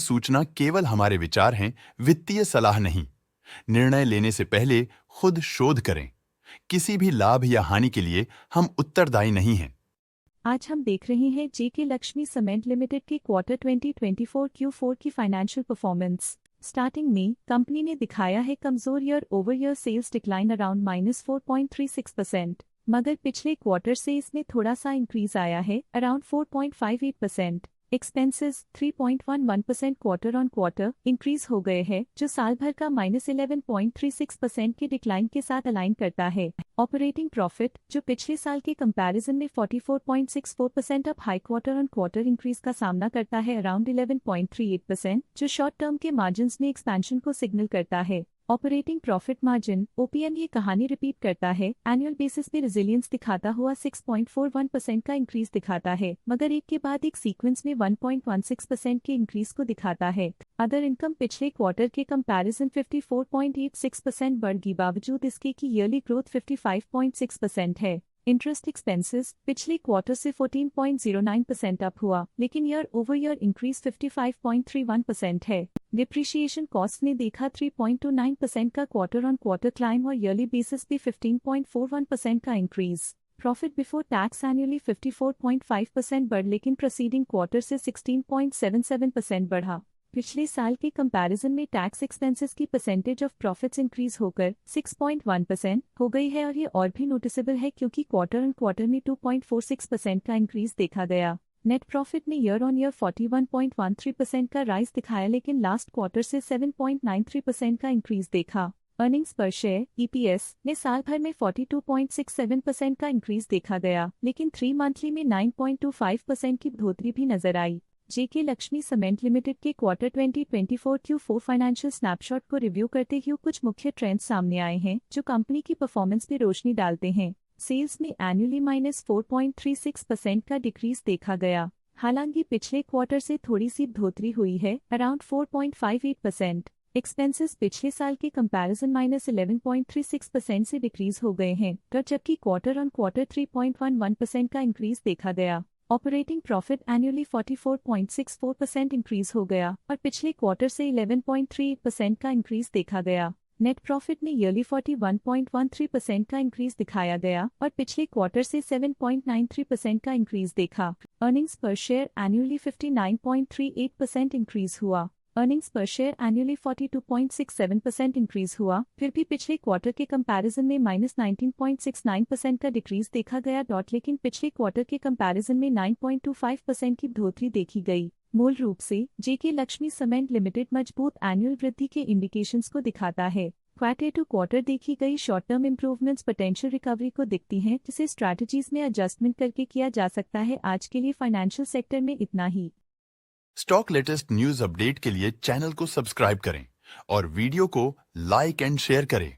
सूचना केवल हमारे विचार हैं, वित्तीय सलाह नहीं। निर्णय लेने से पहले खुद शोध करें। किसी भी लाभ या हानि के लिए हम उत्तरदायी नहीं हैं। आज हम देख रहे हैं जेके लक्ष्मी सीमेंट लिमिटेड के क्वार्टर 2024 Q4 की फाइनेंशियल परफॉर्मेंस। स्टार्टिंग में कंपनी ने दिखाया है कमजोर year over year sales decline around -4.36%, मगर पिछले क्वार्टर से इसमें थोड़ा सा इंक्रीज आया है around 4.58%। Expenses 3.11% quarter on quarter increase हो गए हैं, जो साल भर का -11.36% के डिक्लाइन के साथ अलाइन करता है। ऑपरेटिंग प्रॉफिट, जो पिछले साल के कंपैरिजन में 44.64% up high quarter on quarter increase का सामना करता है अराउंड 11.38%, जो शॉर्ट टर्म के मार्जिन्स में एक्सपेंशन को सिग्नल करता है। ऑपरेटिंग प्रॉफिट मार्जिन OPM ये कहानी रिपीट करता है, एनुअल बेसिस पे रिजिलियंस दिखाता हुआ 6.41% का इंक्रीज दिखाता है, मगर एक के बाद एक सीक्वेंस में 1.16% के इंक्रीज को दिखाता है। अदर इनकम पिछले क्वार्टर के कंपैरिजन 54.86% बढ़ गई, बावजूद इसके की ईयरली ग्रोथ 55.6% है। इंटरेस्ट एक्सपेंसेस पिछले क्वार्टर से 14.09% अप हुआ, लेकिन ईयर ओवर ईयर इंक्रीज 55.31% है। डिप्रिशिएशन कॉस्ट ने देखा 3.29% का क्वार्टर ऑन क्वार्टर क्लाइम और ईयरली बेसिस पे 15.41% का increase. Profit before tax annually 54.5% बढ़, लेकिन प्रीसीडिंग क्वार्टर से 16.77% बढ़ा। पिछले साल के कंपैरिजन में टैक्स एक्सपेंसेस की परसेंटेज ऑफ प्रॉफिट्स इंक्रीज होकर 6.1% हो गई है, और ये और भी नोटिसेबल है क्योंकि क्वार्टर ऑन क्वार्टर में 2.46% का इंक्रीज देखा गया। नेट प्रॉफिट ने ईयर ऑन ईयर 41.13% का राइज दिखाया, लेकिन लास्ट क्वार्टर से 7.93% का इंक्रीज देखा। अर्निंग्स पर शेयर EPS ने साल भर में 42.67% का इंक्रीज देखा गया, लेकिन 3 मंथली में 9.25% की बढ़ोतरी भी नजर आई। जेके लक्ष्मी सीमेंट लिमिटेड के क्वार्टर 2024 Q4 फाइनेंशियल स्नैपशॉट को रिव्यू करते हुए कुछ मुख्य ट्रेंड्स सामने आए हैं, जो कंपनी की परफॉर्मेंस पे रोशनी डालते हैं। सेल्स में एनुअली -4.36% का डिक्रीज देखा गया, हालांकि पिछले क्वार्टर से थोड़ी सी बढ़ोतरी हुई है अराउंड 4.58%। एक्सपेंसेस पिछले साल के कंपैरिजन -11.36% से डिक्रीज हो गए हैं, जबकि क्वार्टर ऑन क्वार्टर 3.11% का इंक्रीज देखा गया। ऑपरेटिंग प्रॉफिट एनुअली 44.64% इंक्रीज हो गया और पिछले क्वार्टर से 11.38% का इंक्रीज देखा गया। नेट प्रॉफिट ने ईयरली 41.13% का इंक्रीज दिखाया गया और पिछले क्वार्टर से 7.93% का इंक्रीज देखा। अर्निंग्स पर शेयर एनुअली 59.38% इंक्रीज हुआ। अर्निंग्स पर शेयर एनुअली 42.67% इंक्रीज हुआ, फिर भी पिछले क्वार्टर के कंपैरिजन में -19.69% का डिक्रीज देखा गया, लेकिन पिछले क्वार्टर के कंपैरिजन में 9.25% की बढ़ोतरी देखी गई। मूल रूप से जेके लक्ष्मी सीमेंट लिमिटेड मजबूत एनुअल वृद्धि के इंडिकेशंस को दिखाता है। क्वार्टर टू क्वार्टर देखी गई short term improvements potential recovery को दिखती हैं, जिसे स्ट्रैटेजीज में एडजस्टमेंट करके किया जा सकता है। आज के लिए फाइनेंशियल सेक्टर में इतना ही। स्टॉक लेटेस्ट न्यूज अपडेट के लिए चैनल को सब्सक्राइब करें और वीडियो को लाइक एंड शेयर करें।